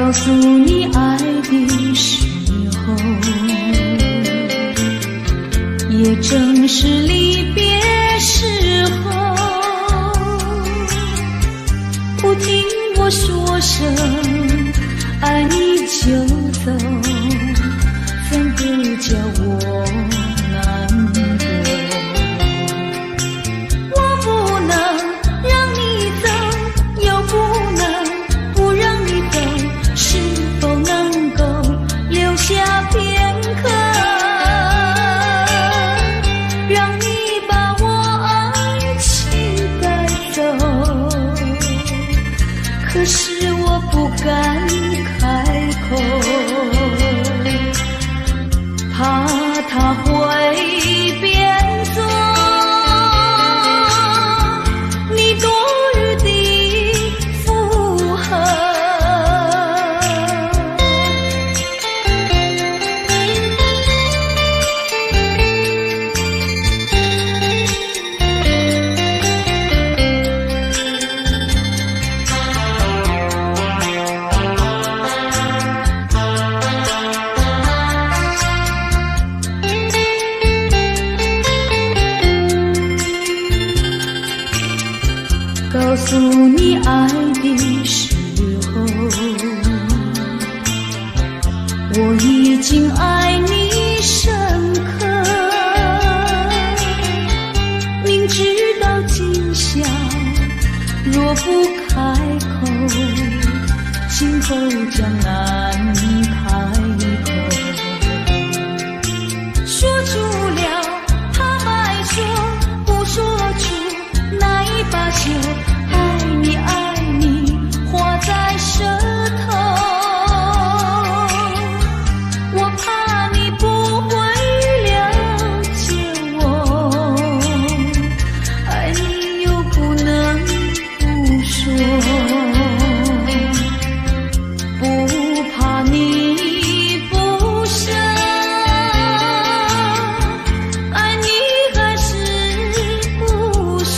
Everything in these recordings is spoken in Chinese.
告诉你爱的时候，也正是离别时候，不听我说声爱你就走，怎不叫我难过？我不能让你走，又不能不让你走，是否能够留下片刻，让你把我爱情带走？可是我不敢开口，怕他会变作你多余的附和。告诉你爱的时候，我已经爱你深刻，明知道今宵若不开口，今后将难开口。说出了怕白说，不说出那一把酒，爱你爱你画在舌头，我怕你不会了解我，爱你又不能不说，不怕你不舍，爱你还是不说。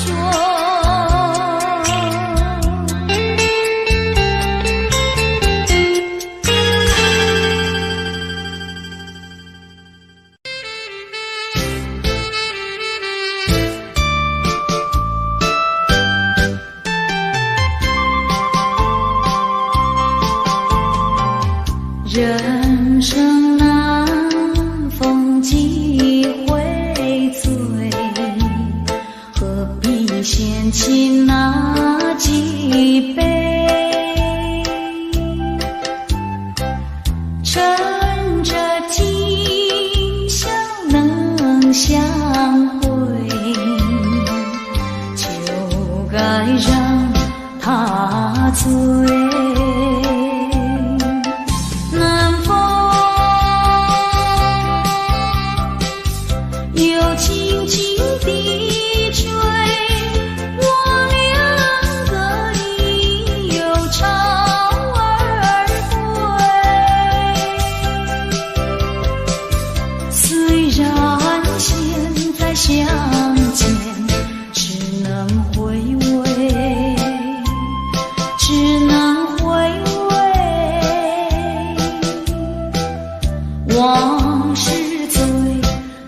人生难逢几回醉，何必嫌弃那几杯？趁着今宵能相会，就该让他醉。又轻轻地吹，我两个已有巢而归。虽然现在相见只能回味，只能回味，往事最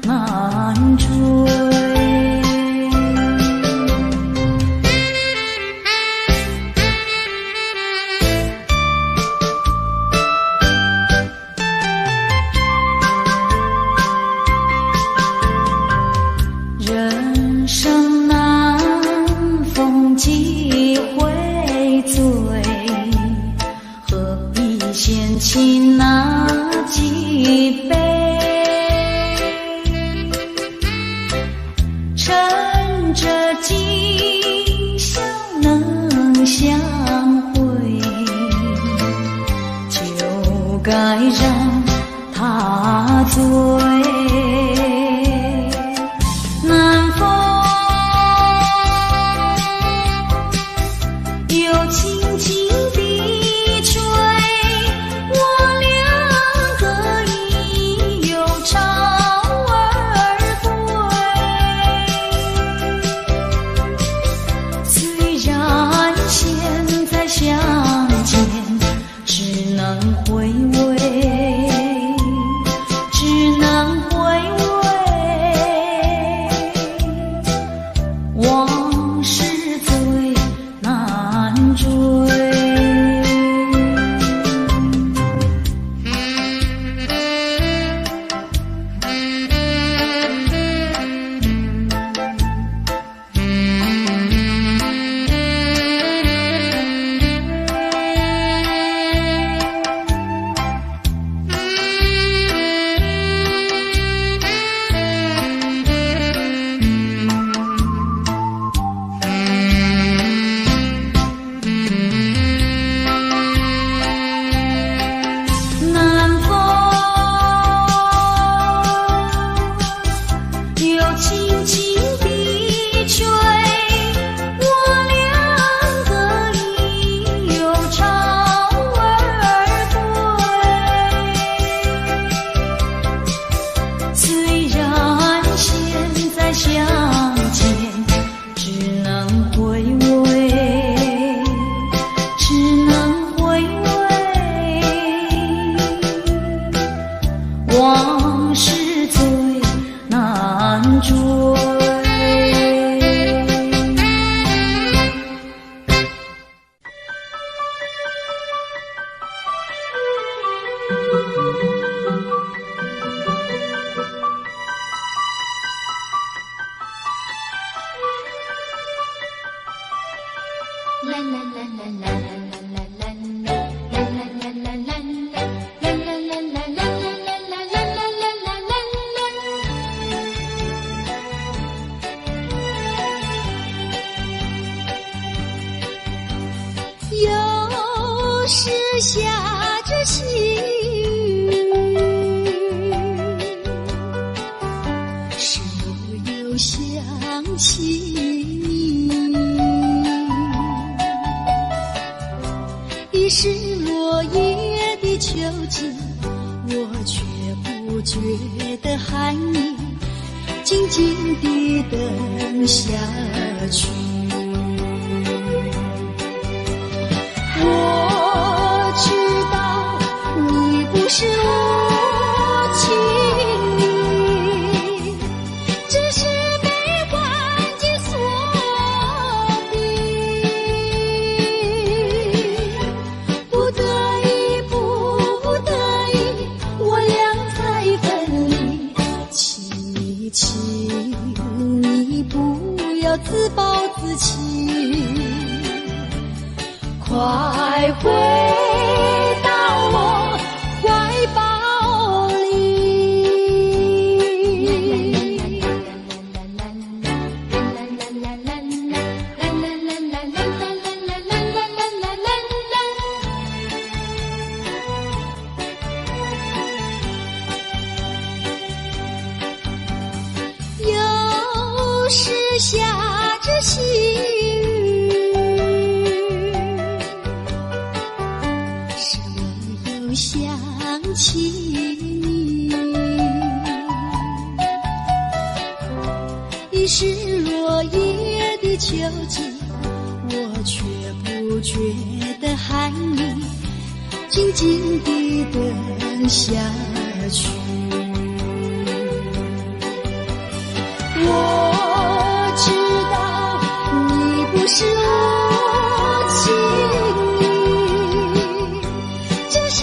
难追。人生难逢几回醉，何必嫌弃那几杯？趁着今宵能相会，就该让他醉。南风又轻轻地吹，我两个已有巢而归。虽然现在相见只能回味，只能回味，往事最难追。有时下着细雨，时又想起你，已是落叶的秋季，我却不觉得寒意，静静地等下去。我知道你不是无情意，只是被环境所逼，不得已，不得已，我俩才分离。请你不要自暴自弃，快回到我怀抱里。有时下着细想起你，已是落叶的秋季，我却不觉得寒意，静静地等下去。我知道你不是无情意，只是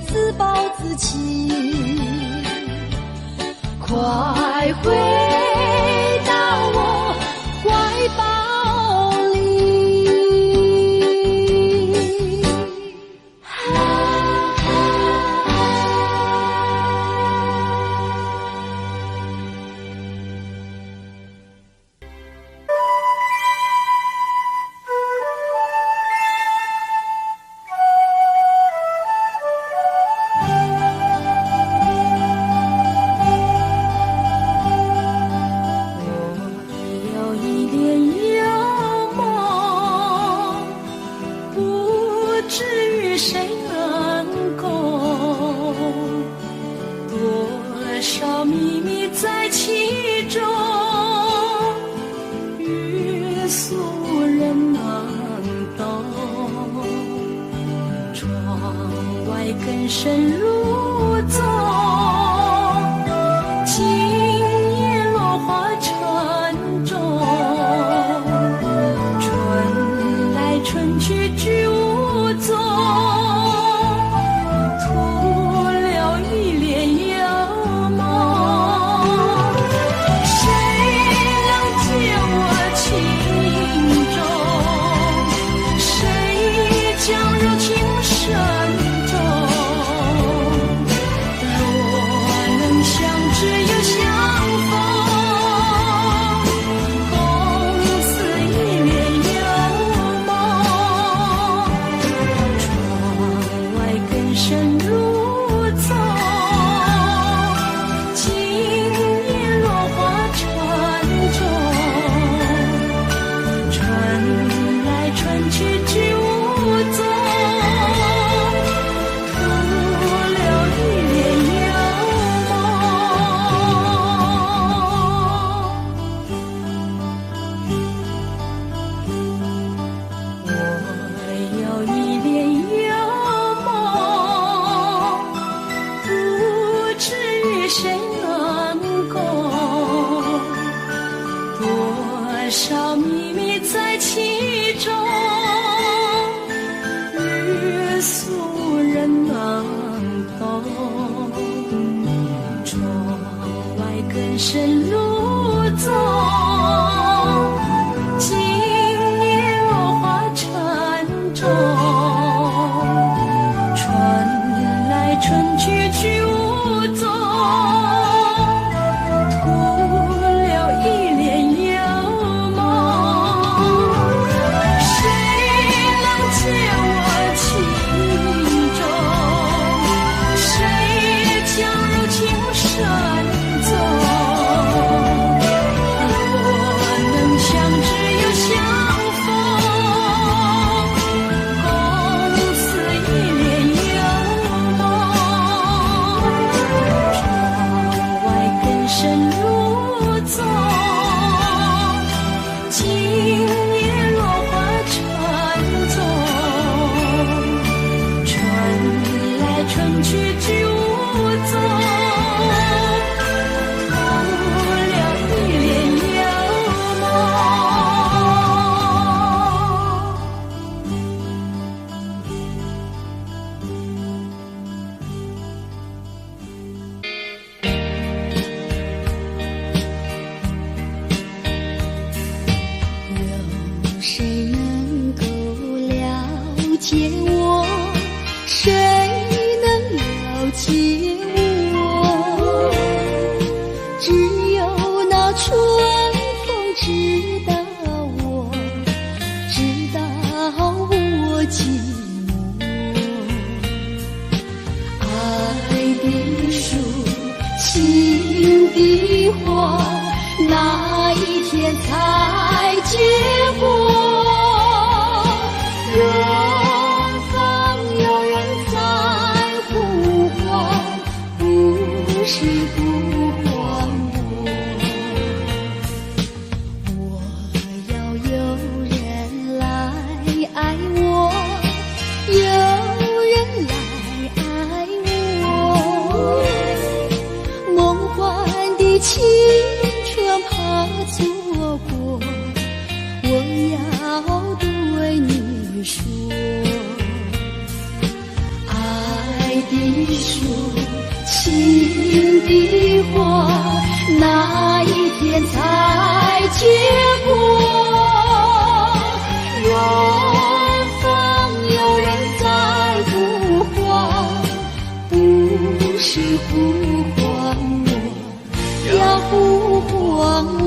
自暴自弃，快回到我怀抱里。更深入宗，今夜落花沉重，春来春去居无踪，徒留一帘幽梦。谁能解我情衷？谁将柔情深？只有相逢，共此一帘幽梦。窗外更深入宗，今夜落花沉重，春来春去居无踪。深路走，今夜落花缠中，春来春去去无踪，徒留一帘幽梦。谁能解我情衷？谁将柔情深踪？哪一天才结果？远方有人在呼唤，不是呼唤我。我要有人来爱我，有人来爱我。梦幻的情怕错过，我要对你说，爱的树，情的花，哪一天才结果？远方有人在呼唤，不是呼唤我，要呼唤我。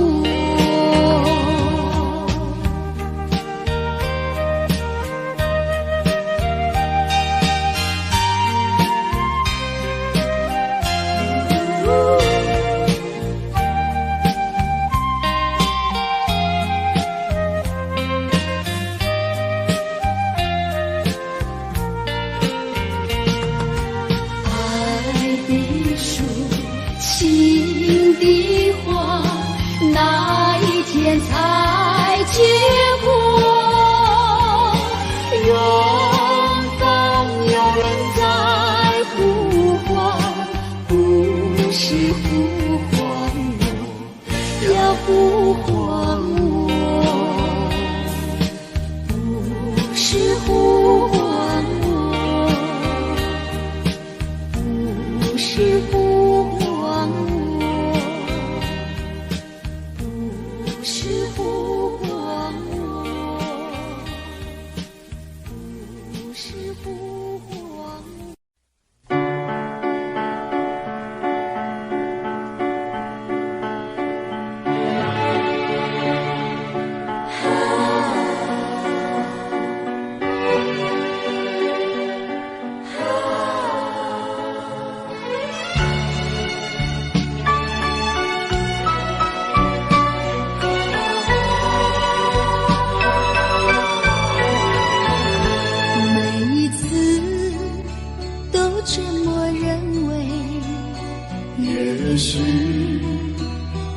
情的花，哪一天才结果？远方有人在呼唤，不是呼唤我，要呼唤我，不是呼唤我，不是呼唤我。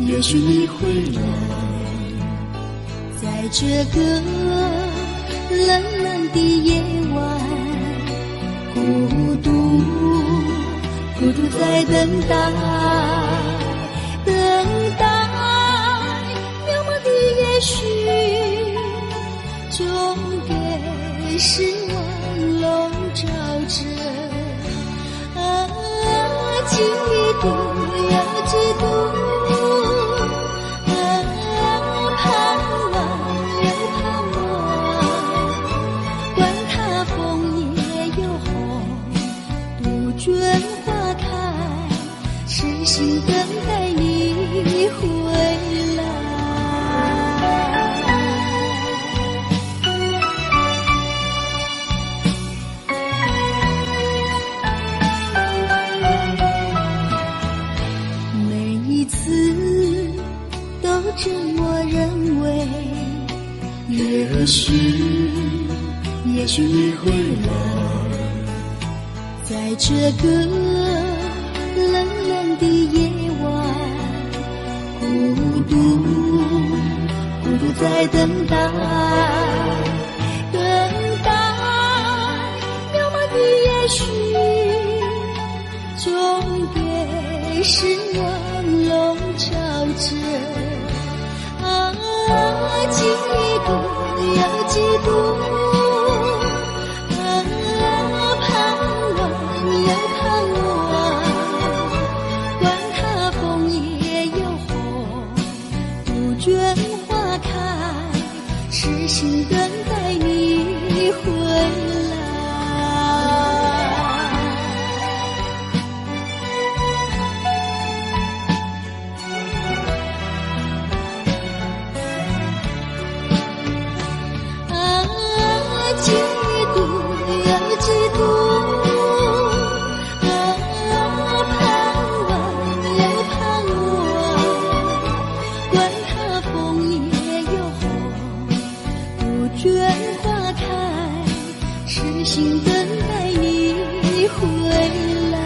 也许你会来，在这个冷冷的夜晚，孤独在等待，渺茫的也许，终给失望笼罩着。经历过有几度心等待你回来。每一次都这么认为，也许你会来，在这个冷冷的夜晚，孤独在等待，渺茫的也许，终给失望笼罩着。嫉妒又嫉妒，盼望又盼望，管它枫叶又红，杜鹃花开，痴心等待你回来。嫉妒又嫉妒，盼望又盼望，管它枫叶又红，杜鹃花开，痴心等待你回来。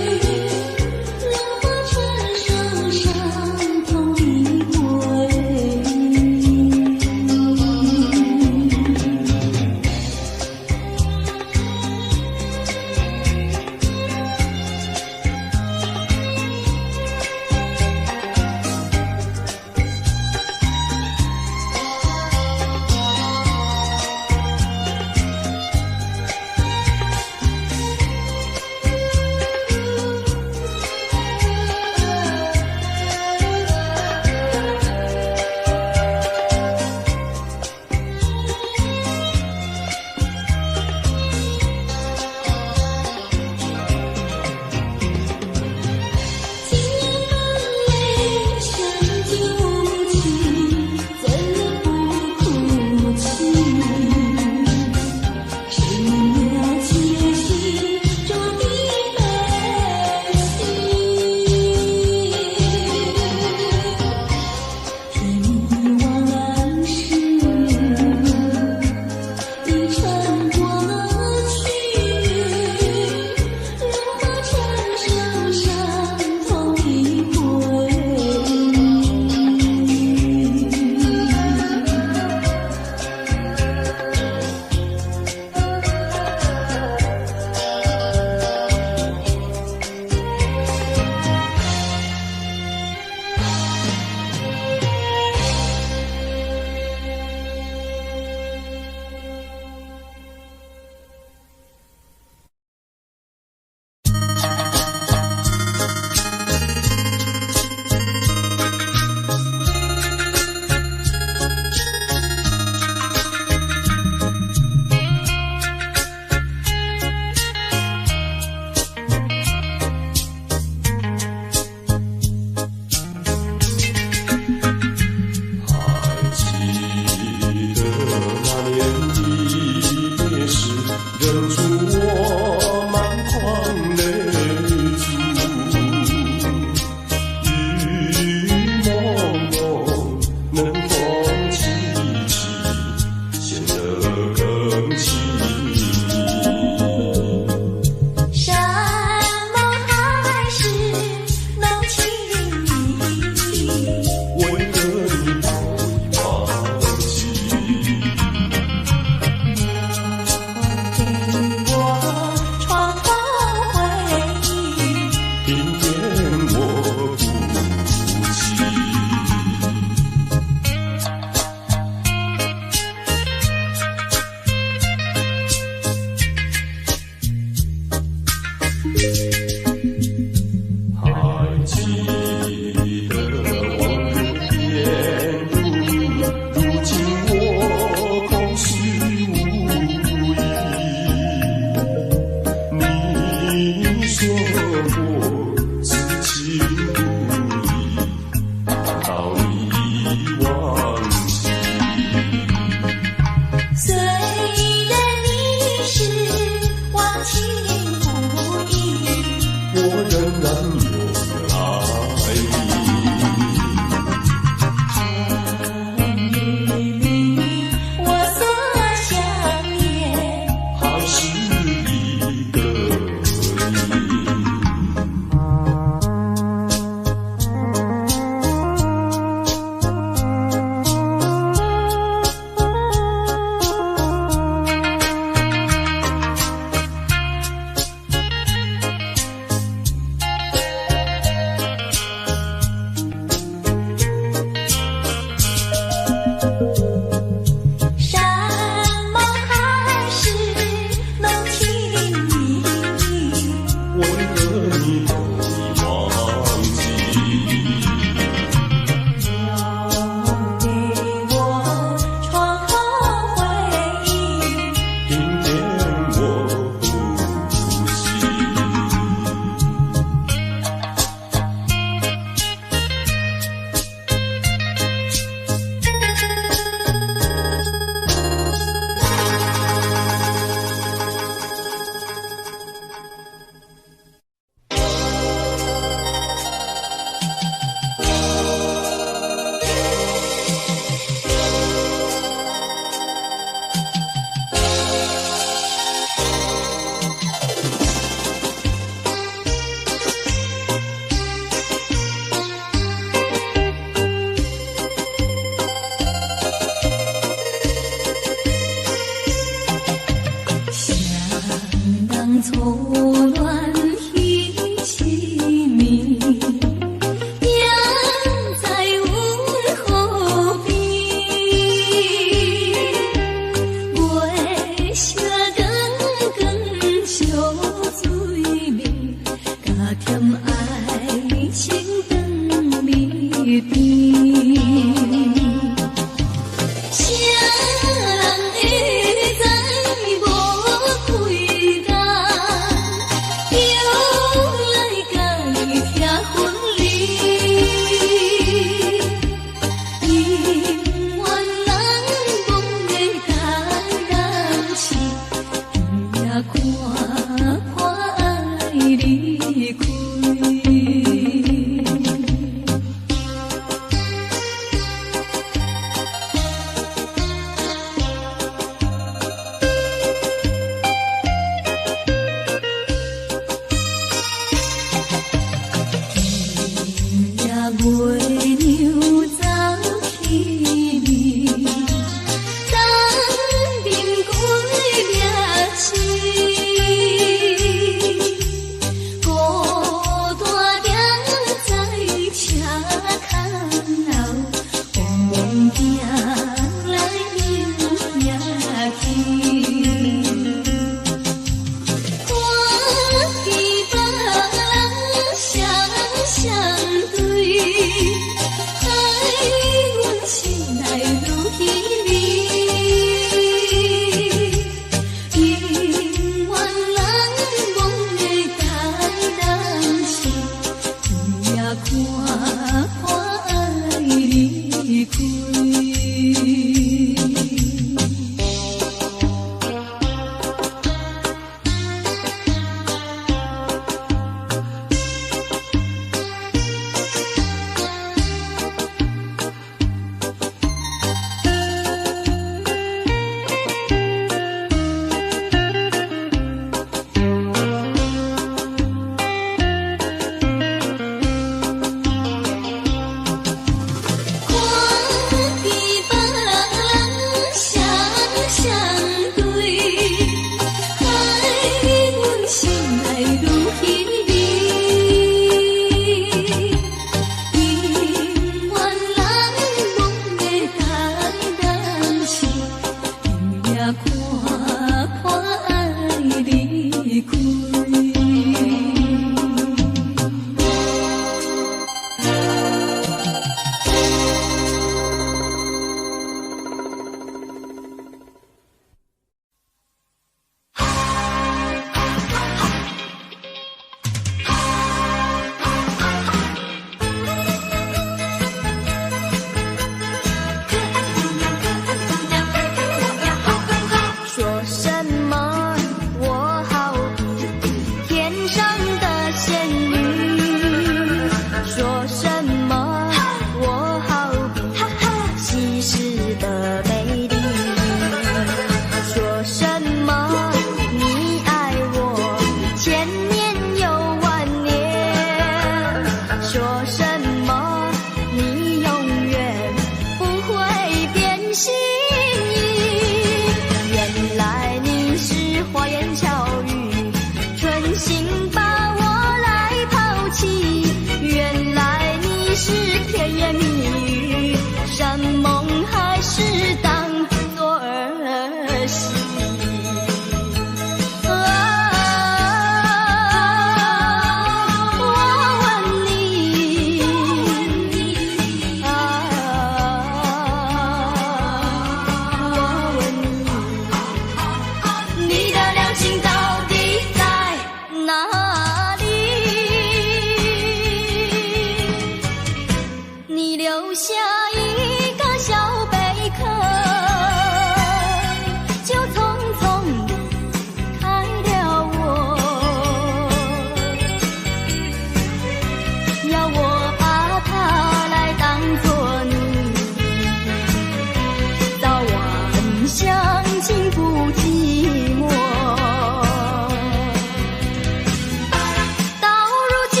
到如今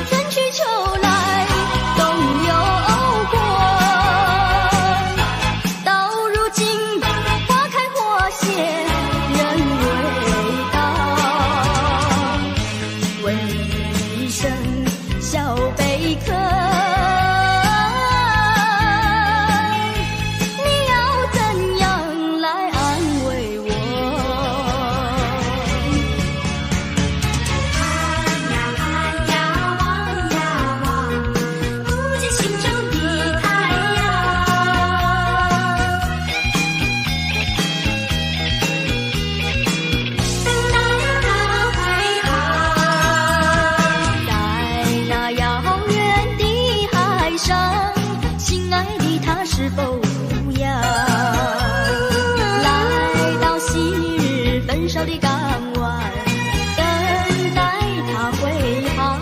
春去秋来，冬又过。是否无恙？来到昔日焚烧的港湾，等待他归航。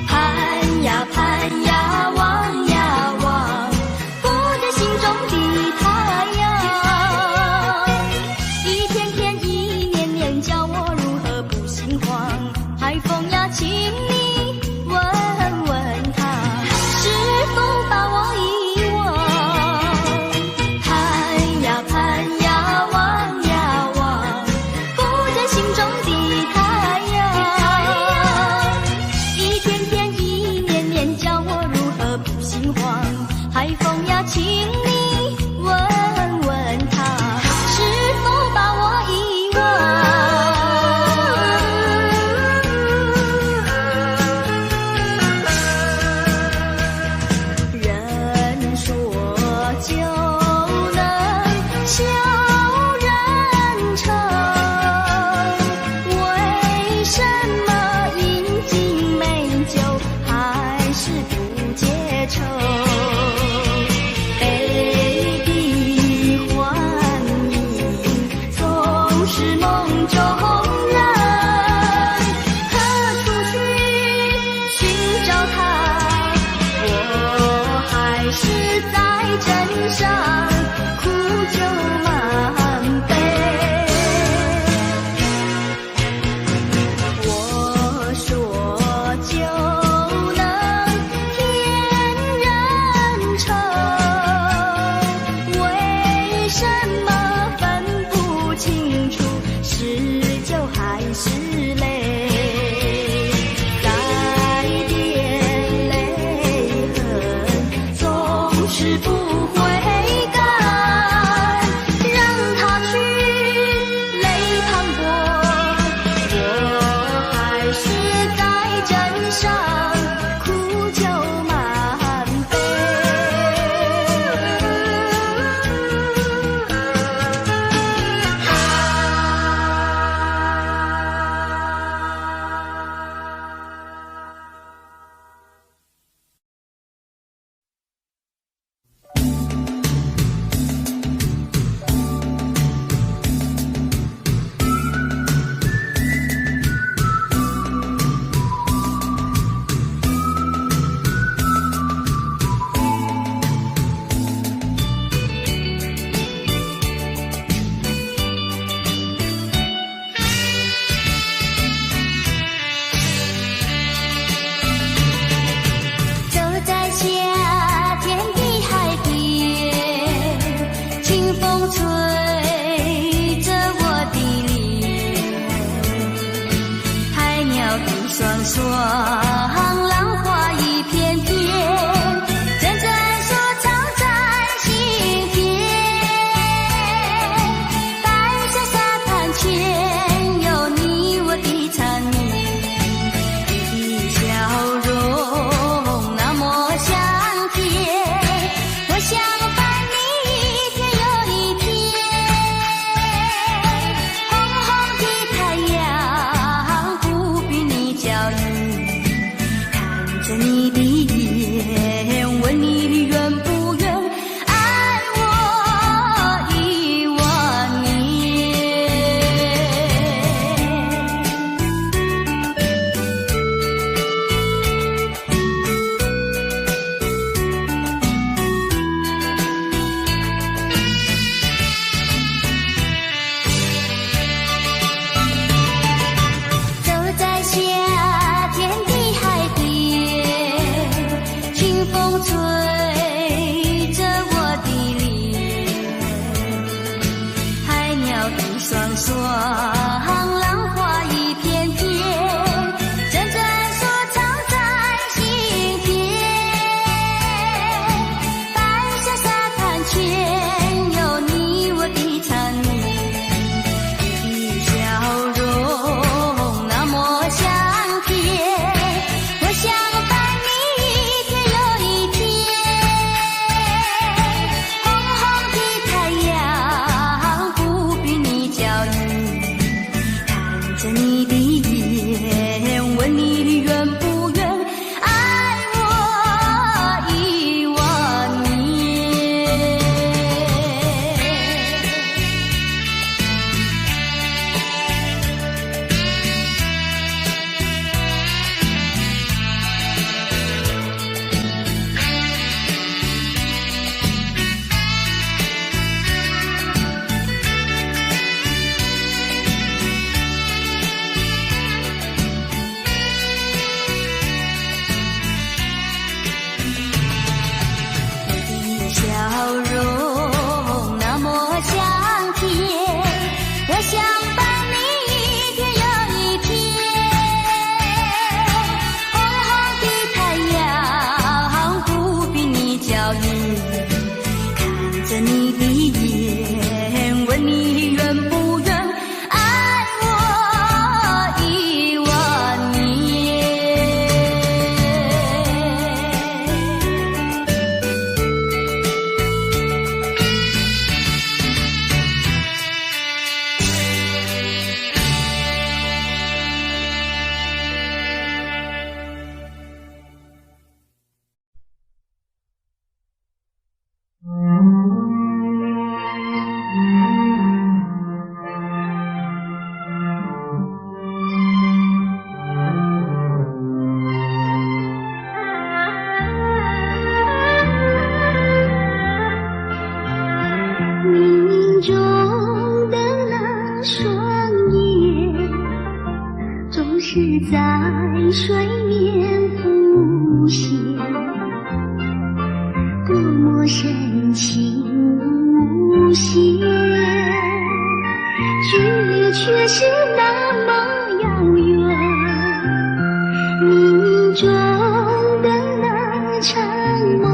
盼呀盼呀，望呀望，不见心中的太阳。一天天一年年，叫我如何不心慌？海风呀，请你问问他，是否把我遗忘？盼呀盼呀，望呀望，不见心中的太阳。一天天一年年，叫我如何不心慌？海风呀，请你问问他，是否把我遗忘？人说就能笑人成，为什么饮尽美酒还是不解愁？悲的欢迎总是梦中人，何处去寻找他？我还是在镇上苦酒满杯。我说就能天人成，为什么分不清楚是酒还是泪？再点泪痕总是不悔改，让他去泪淌过，我还是在镇上苦酒满杯。走在夏天的海边，清风吹着我的脸，海鸟的双双，浪花一片片，阵阵说唱在心田。白色沙滩前有你我的缠绵，你的笑容那么香甜，我想伴你一天又一天。红红的太阳不比你娇艳，看着你的眼，问你的愿不愿爱我1万年。走在夏天的海边，清风吹着我的脸，海鸟的双双，浪花一片片，阵阵说唱在心田。白色沙滩前有你我的缠绵，你的笑容那么香甜，我想伴你一天又一天。红红的太阳不比你娇艳，我深情无限，距离却是那么遥远。冥冥中的那场梦，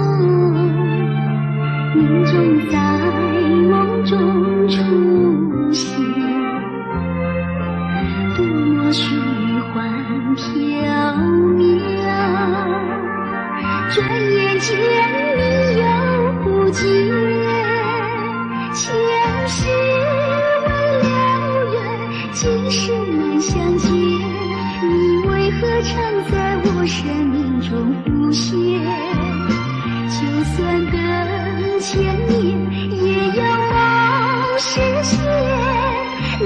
命中在梦中出现，多么虚幻缥缈，转眼间你又不见。前世未了缘，今生难相见，你为何常在我生命中浮现？就算等千年，也要梦实现。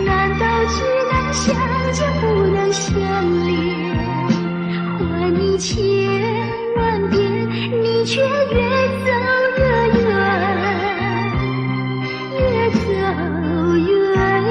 难道只能相见不能相恋？还你千万遍，你却越走越远，越走越远。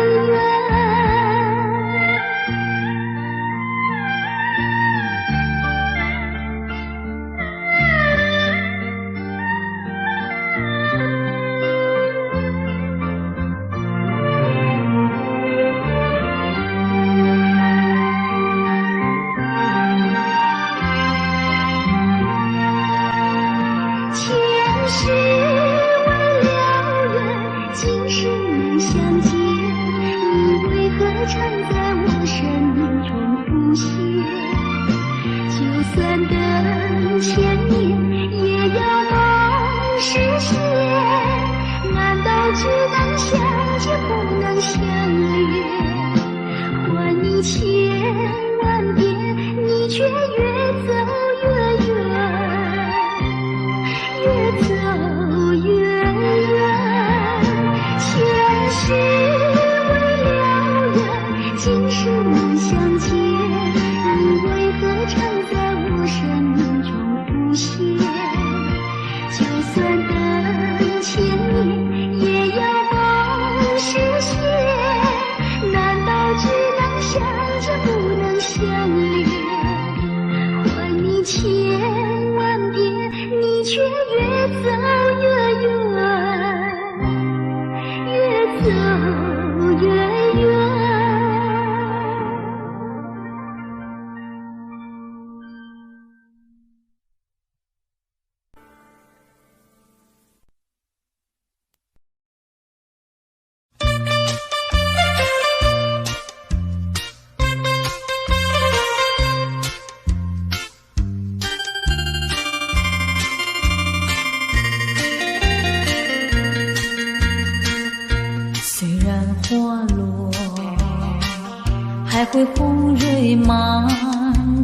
还会红蕊满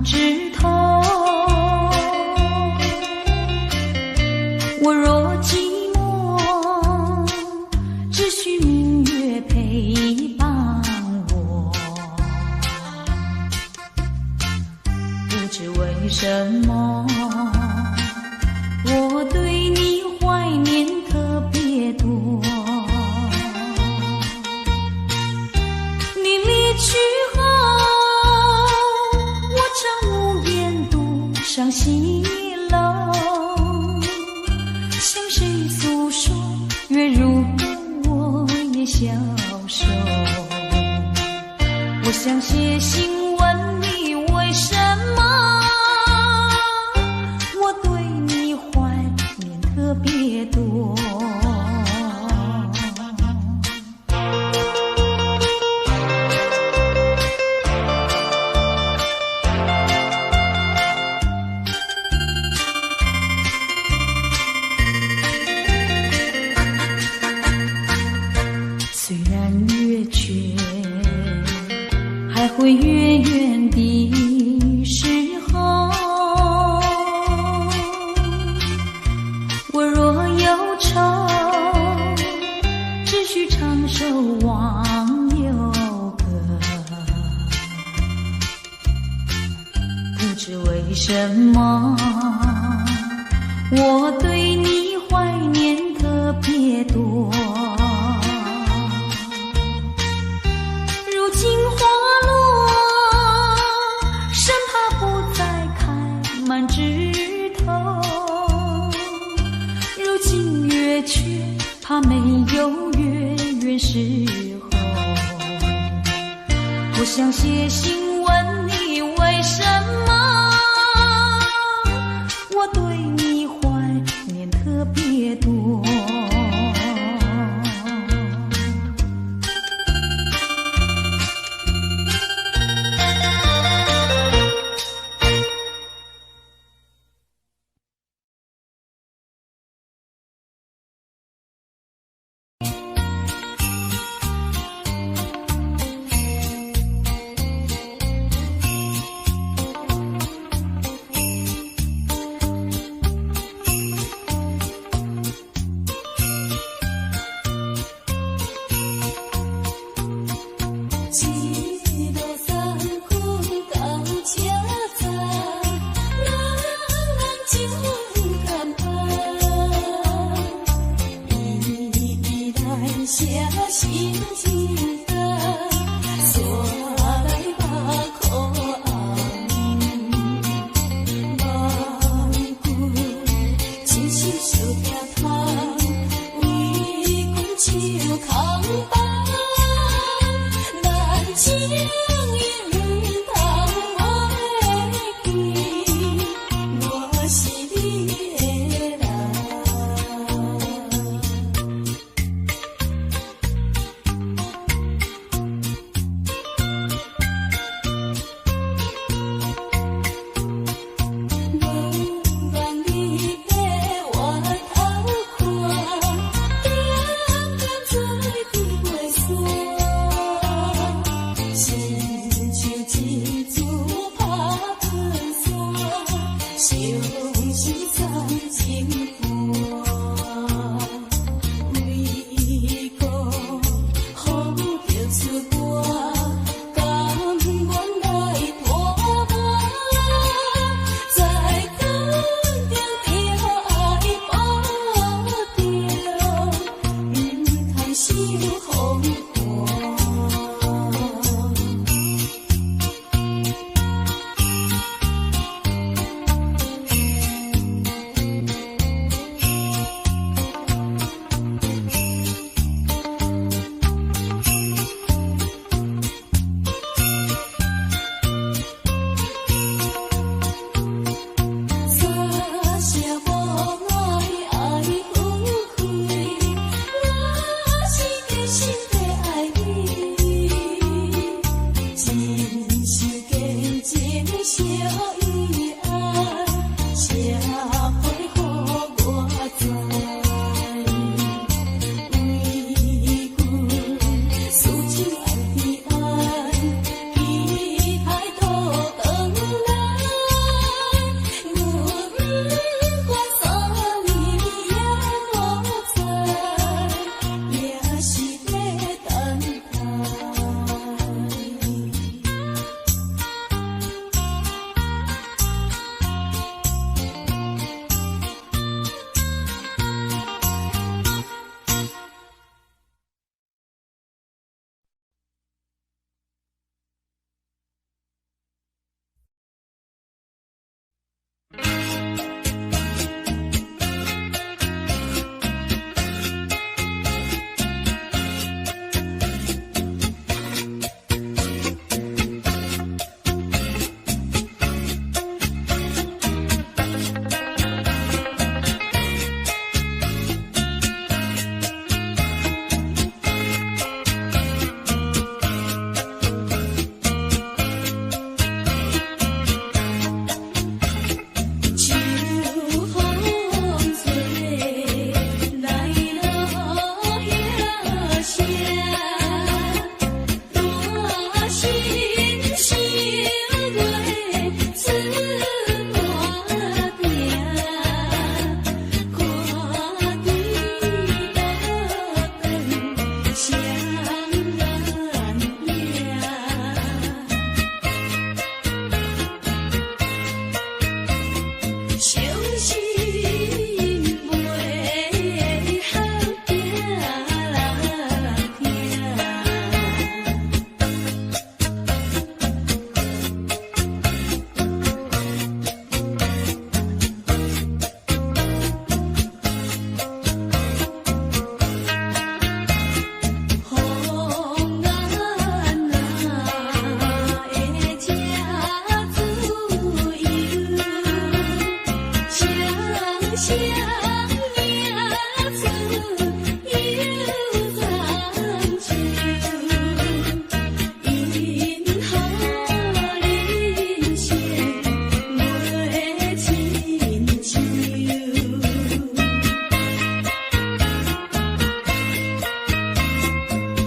枝头。我若寂寞，只需明月陪伴我。不知为什么，我对你怀念特别多。你离去后，我常无言独上西楼，向谁诉说？月如歌，我也消瘦。我想写信问你，为什么我对你怀念特别多？虽然月缺，还会月圆的时候。我若忧愁，只需唱首忘忧歌。不知为什么，我对你怀念特别多。如今花落，生怕不再开满枝头。如今怕没有月圆时候，我想写信问你为什么我对你怀念特别多。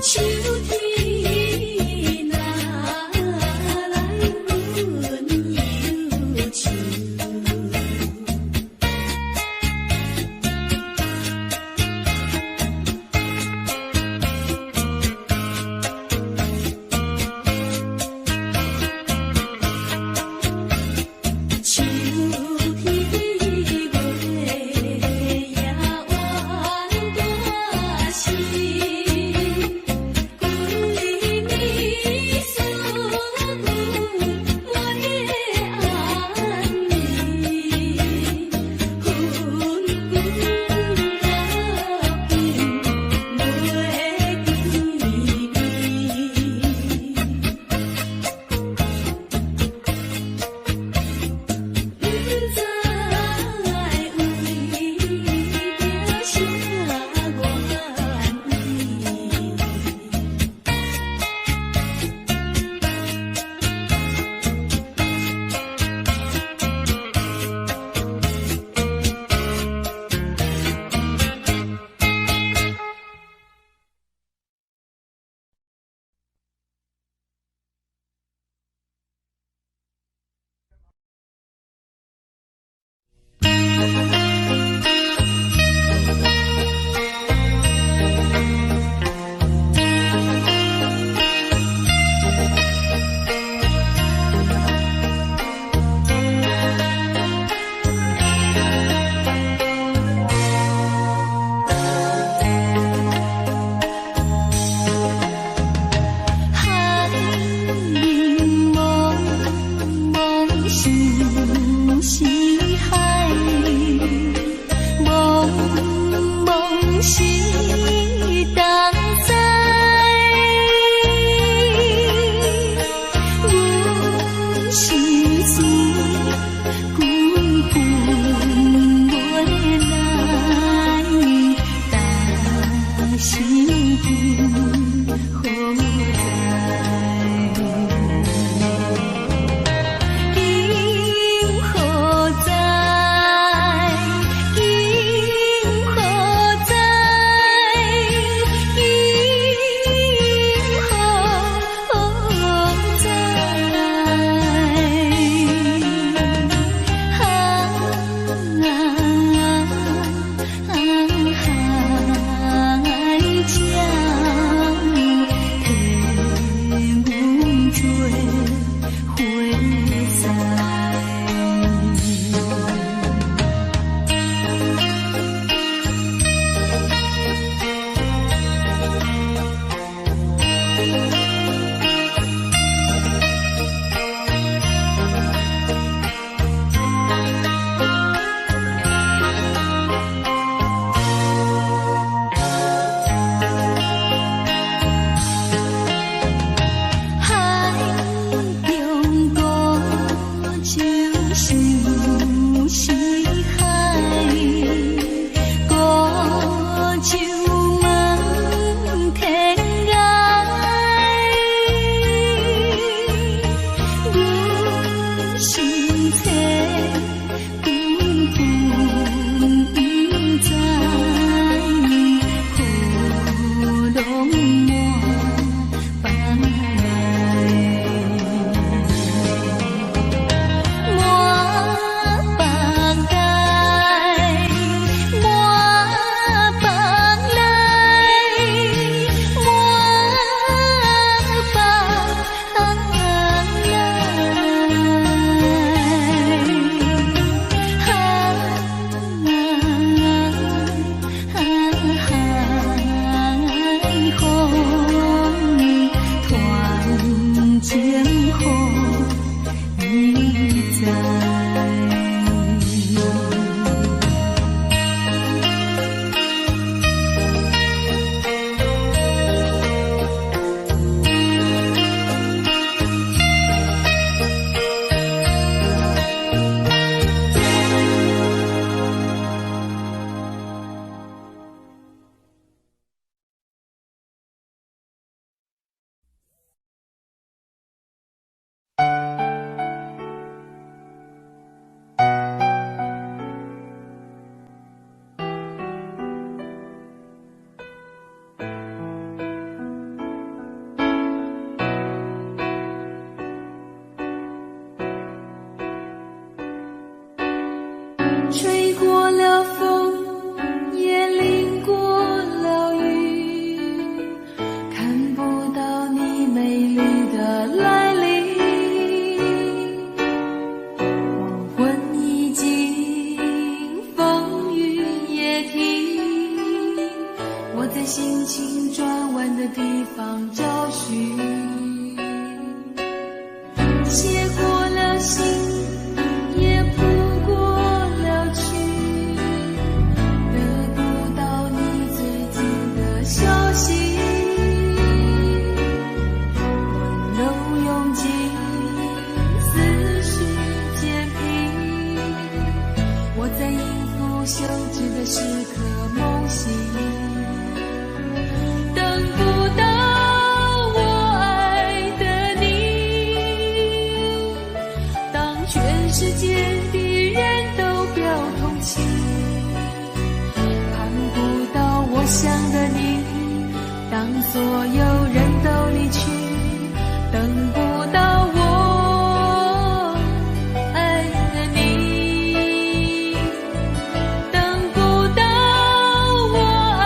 秋在心情转弯的地方找寻，写过了信，也谱过了曲，得不到你最近的消息，温柔拥挤，思绪渐平，我在应付休止的时刻梦醒，等不到我爱的你，当全世界的人都表同情，看不到我想的你，当所有人都离去，等不到我爱的你，等不到我爱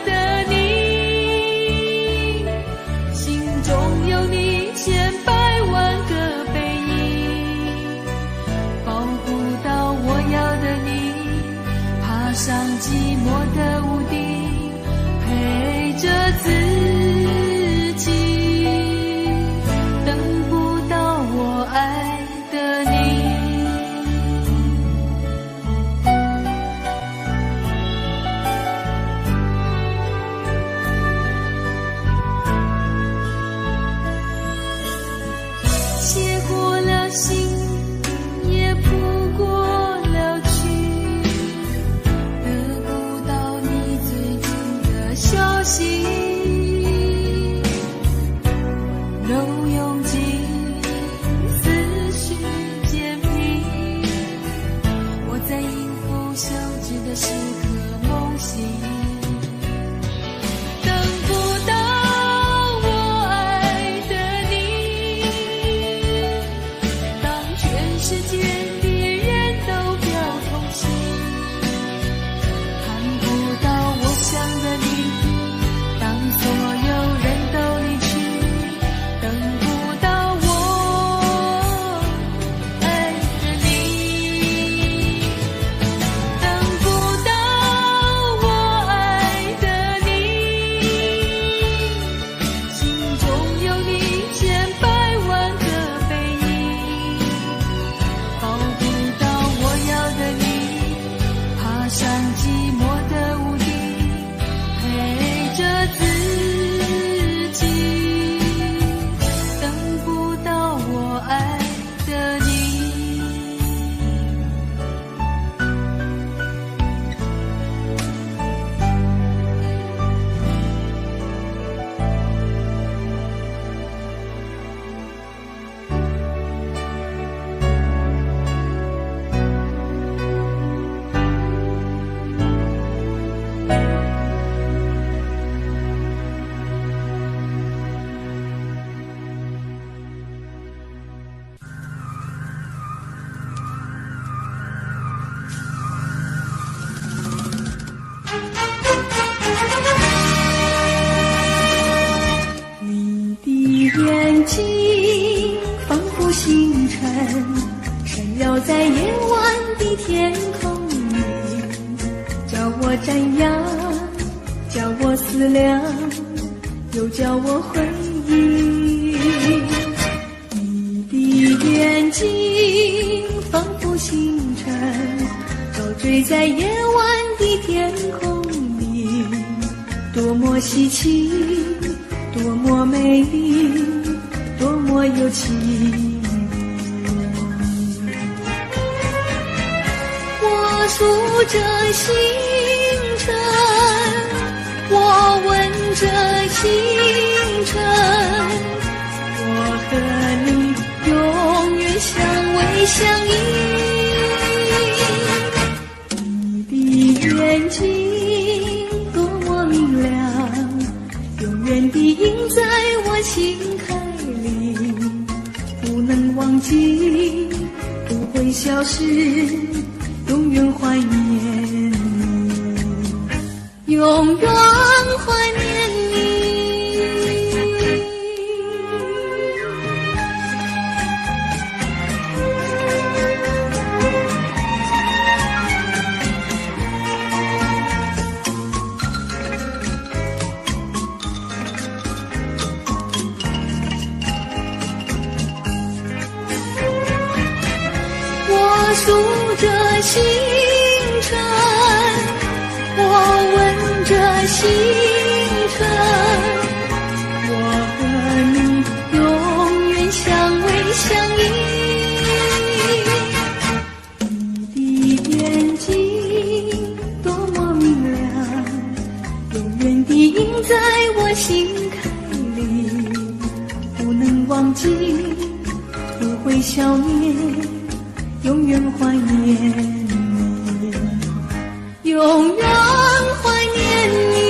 的你，心中有你千百万个背影，抱不到我要的你，爬上寂寞的屋顶，陪着自己，等不到我爱的你。写过了信，也谱过了曲，得不到你最近的消息，温柔拥挤，思绪渐平，我在应付休止的时刻梦醒，等不到我爱的你，当全世界的人都表同情，看不到我想的你，当所有人都离去，等不到我爱的你，等不到我爱的你，心中有你千百万个背影，抱不到我要的你，爬上寂寞的屋顶，陪着自己，等不到我爱的你。你的眼睛仿佛星辰，闪耀在夜晚的天空里，叫我瞻仰，叫我思量，又叫我回忆。你的眼睛仿佛星辰，照坠在夜晚的天空里，多么稀奇，多么美丽，多么有情。我数着星辰，我闻着星辰，我和你永远相偎相依。你的眼睛多么明亮，永远地印在我心海里，不能忘记，不会消失，永远怀念你，永远怀念你。辰，我问着星辰，我和你永远相偎相依。你的眼睛多么明亮，永远地印在我心坎里，不能忘记，不会消灭，永远怀念你，永远怀念你。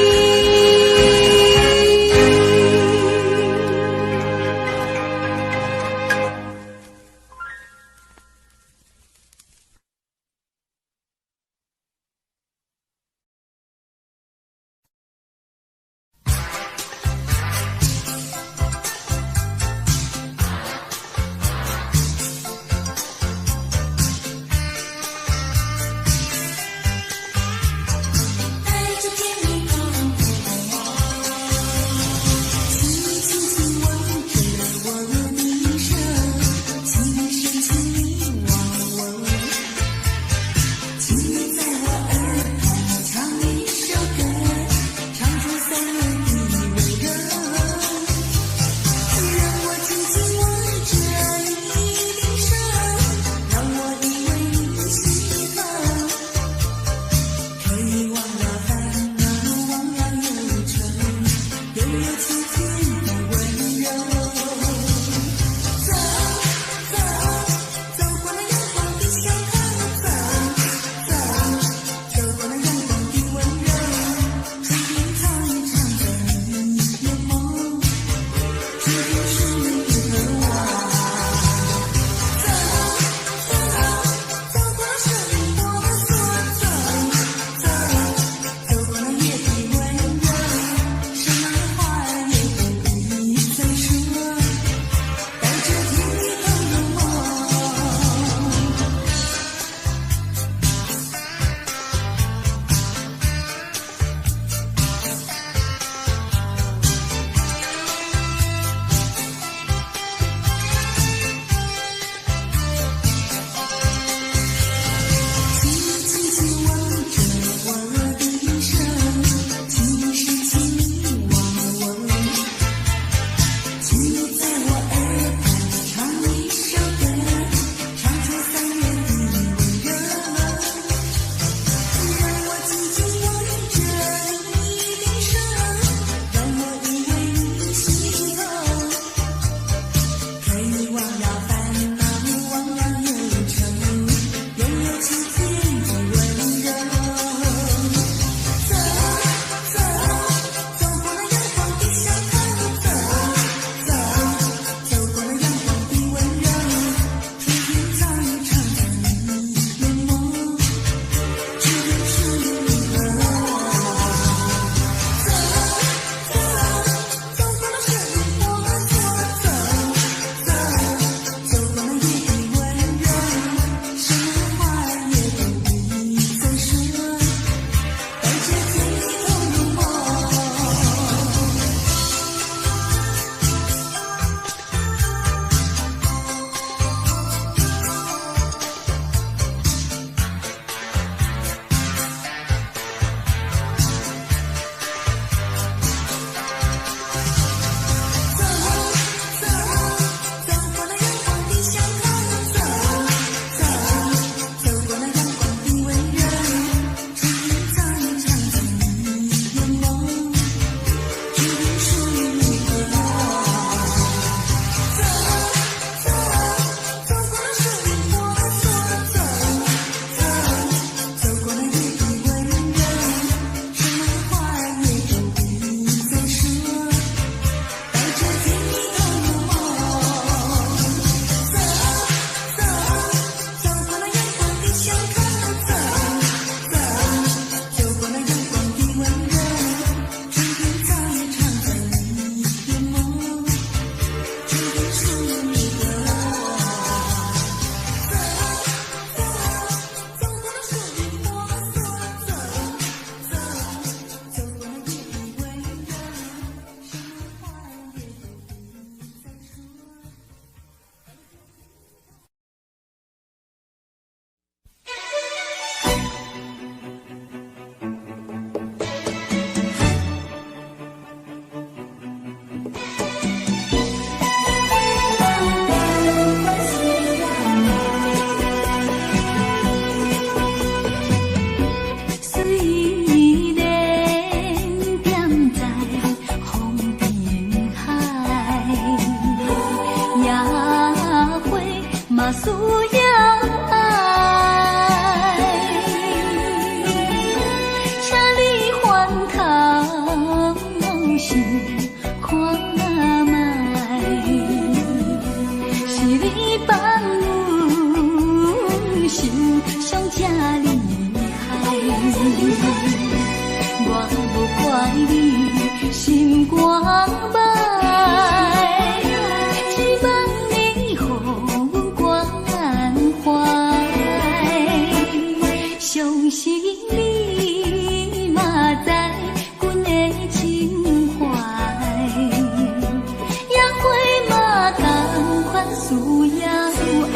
心看卖，是你放阮心上这厉害，我无怪你心肝歹，只望你予阮关怀，相信你嘛知阮的情怀，野花嘛同款需要爱。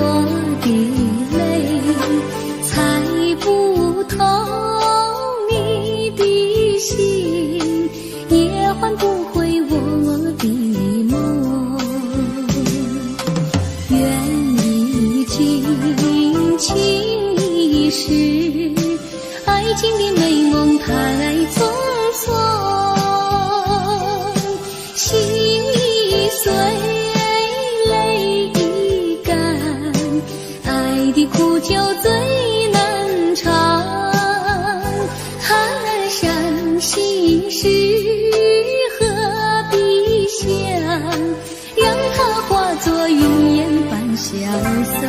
我的泪，猜不透你的心，也换不回我的梦。愿已经情已逝，爱情的美梦太匆匆，心已碎，泪已干，爱的苦酒最难尝。寒山心事何必想，让它化作云烟般消散。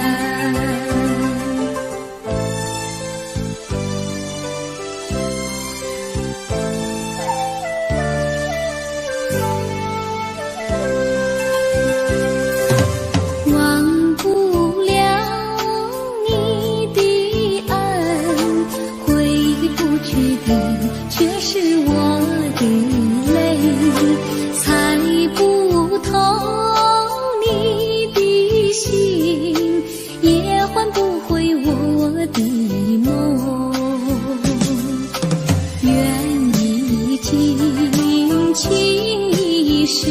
忘不了你的恩，回不去的却是我的泪，猜不透你的心，也换不回我的梦。愿已经情已逝，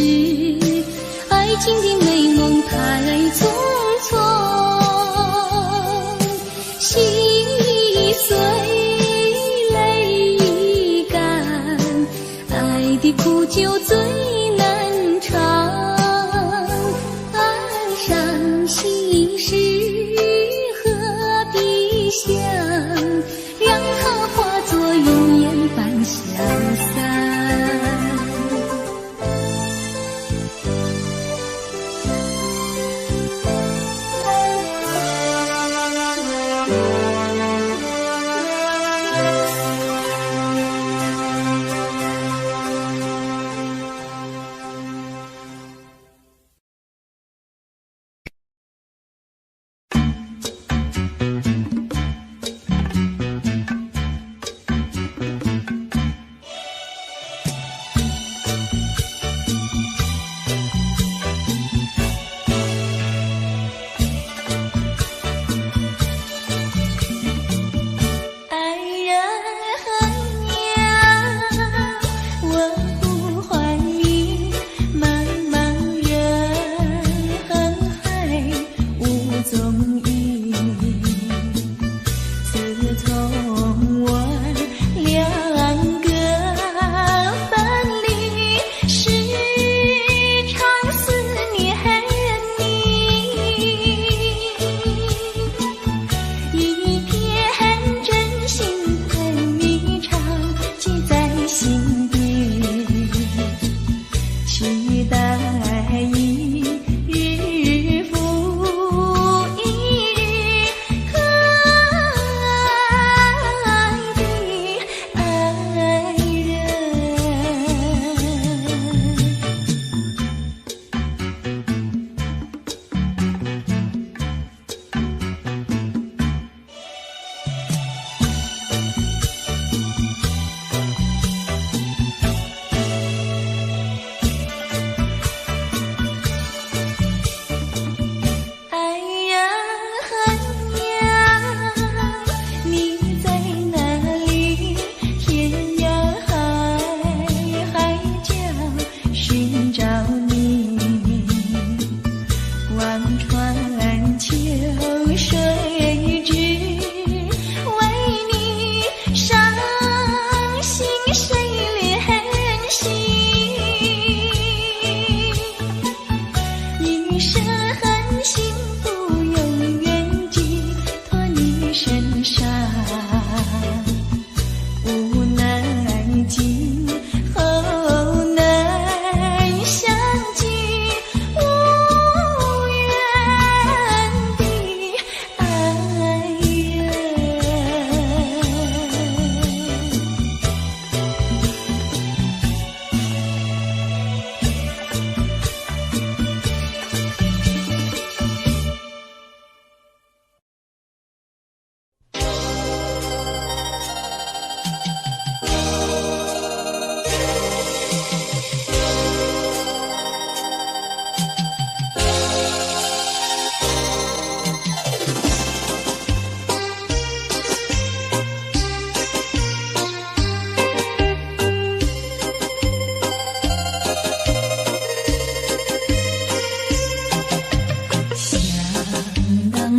爱情的美梦太匆匆，心已碎，泪已干，爱的苦酒最难尝。岸上心事何必想，让它化作云烟般消散。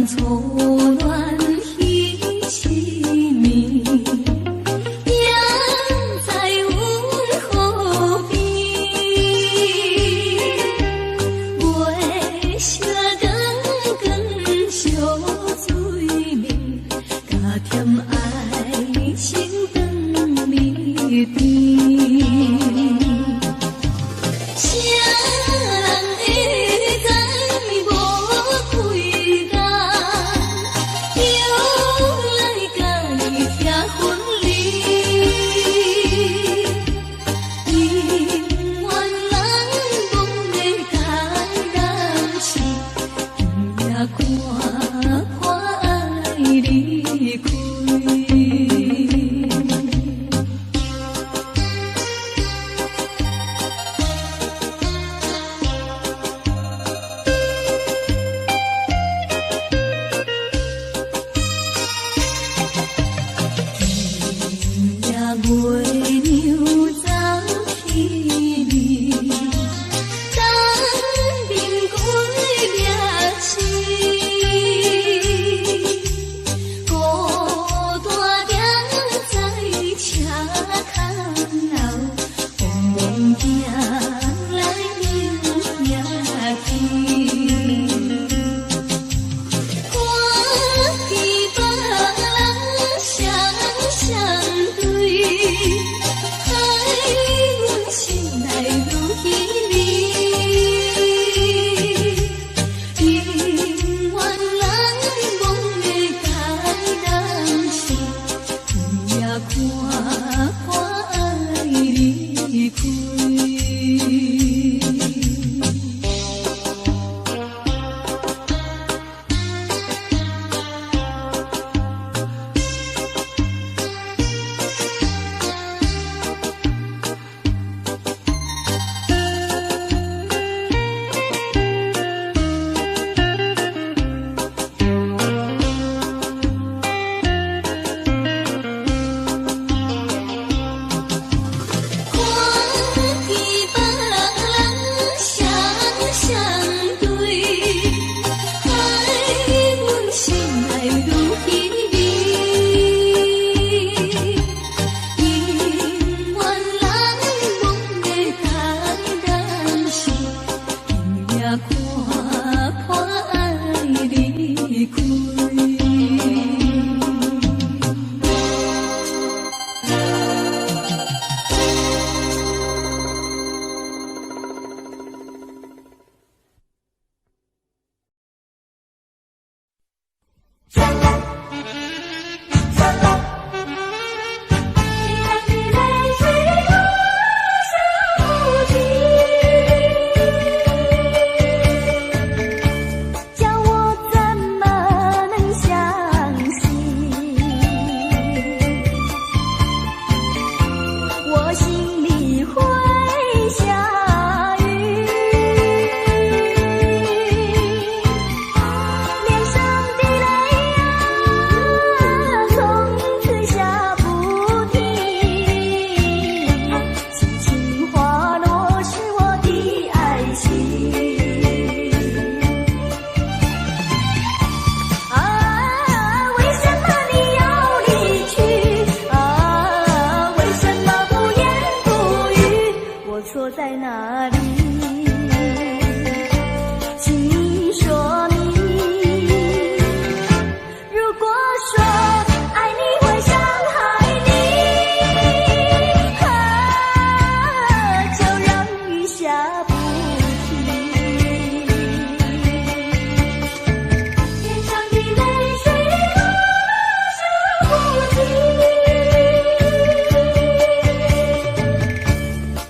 当初恋彼痴迷，也在阮河边，月色光光烧水面，加添爱情当蜜甜。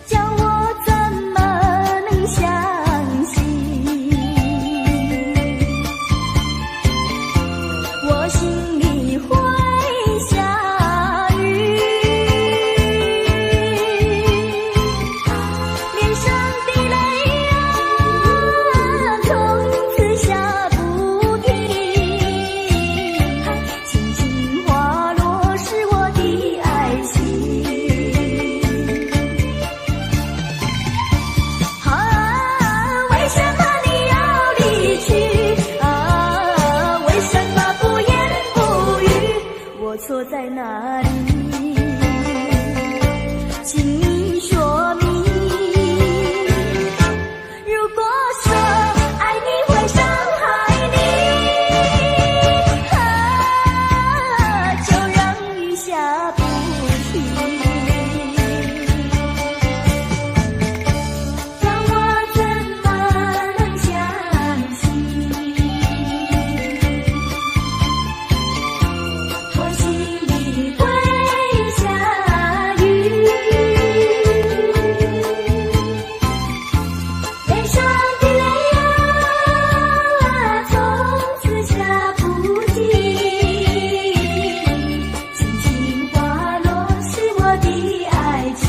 叫我怎么错在哪里？请你说明。如果说爱你会伤害你，就让雨下不停。让我怎么能相信？我心里会下雨，脸上的泪啊，从此下不尽。轻轻滑落是我的爱情。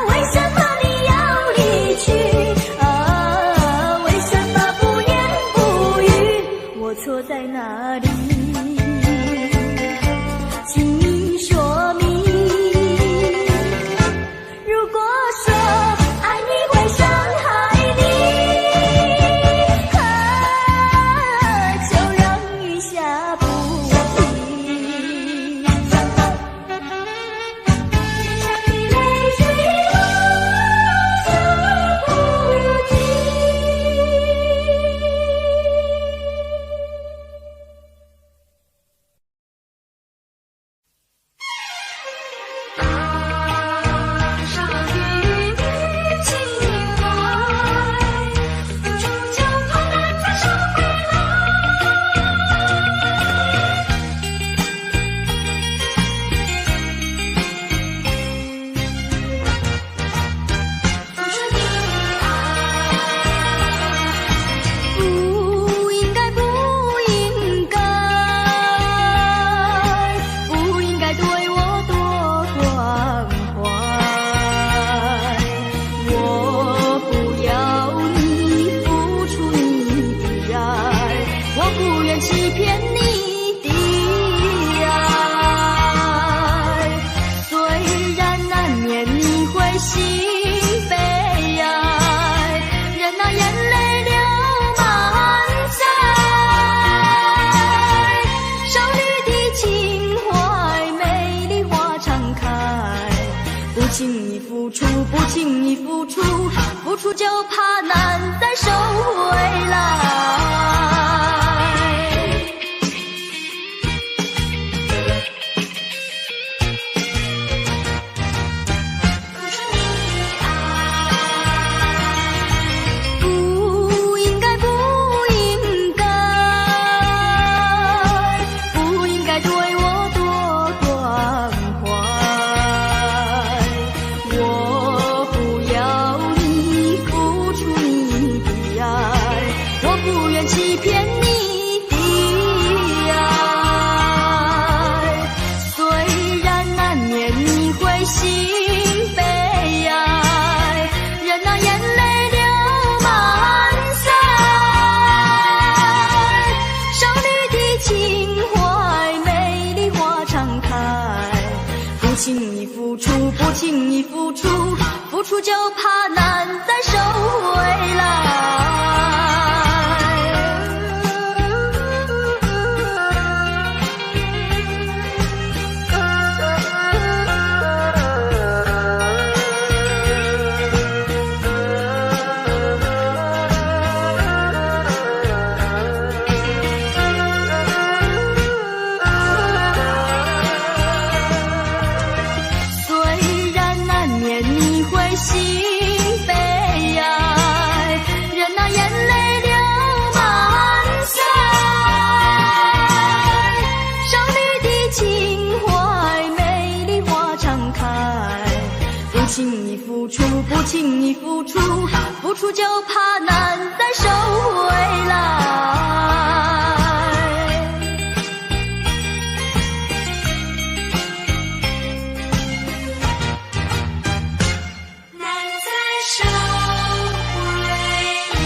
为什么你要离去？为什么不言不语？我错在哪里？请你说明。如果说爱你会伤害你，就让雨下不停。脸上的泪水落下不停。上雨的情怀，终究很难再收回来。付出的爱，不应该，不应该，不应该对我多关怀。我不要你付出你的爱，我不愿欺骗你的爱。虽然难免你会心悲哀，任那眼泪流满腮。少女的情怀，美丽花常开。不轻易付出，不轻易付出，付出就怕难再收回来。付出你的爱，不应该，不应该，不应该对我多关怀。我不要你付出你的爱，我不愿欺骗你的爱。虽然难免你会心悲哀，任那眼泪流满腮。少女的情怀，美丽花常开。不轻易付出，不轻易付出，付出就怕难再收回来。虽然难免你会心悲哀，任那眼泪流满腮。少女的情怀，美丽花常开。不轻易付出，不轻易付出，付出就怕难再收回来。难再收回来。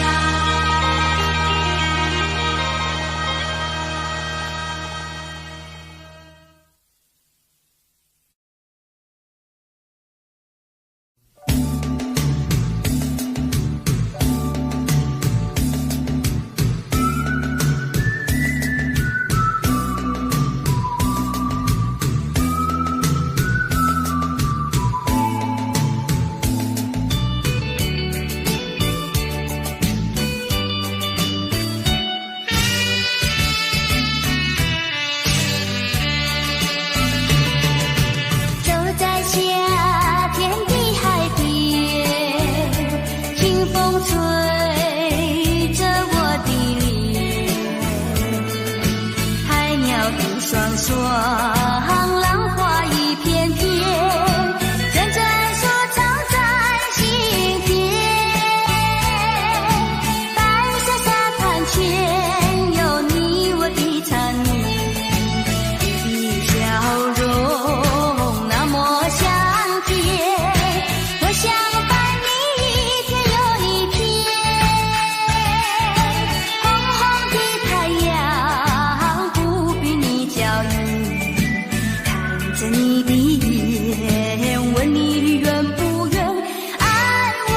着我的脸，海鸟的双双，浪花一片片，阵阵舒畅在心田。白色沙滩前有你我的缠绵，你的笑容那么香甜，我想伴你一天又一天。红红的太阳不比你娇艳，看着你的眼，问你愿不愿爱我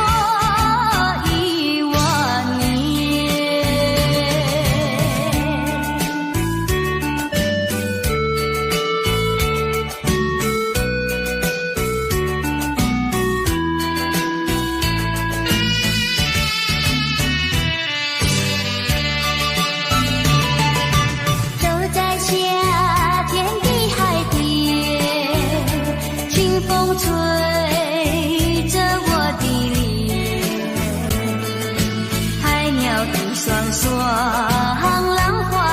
10000年。走在夏天的海边，清风吹着我的脸，海鸟的双双，浪花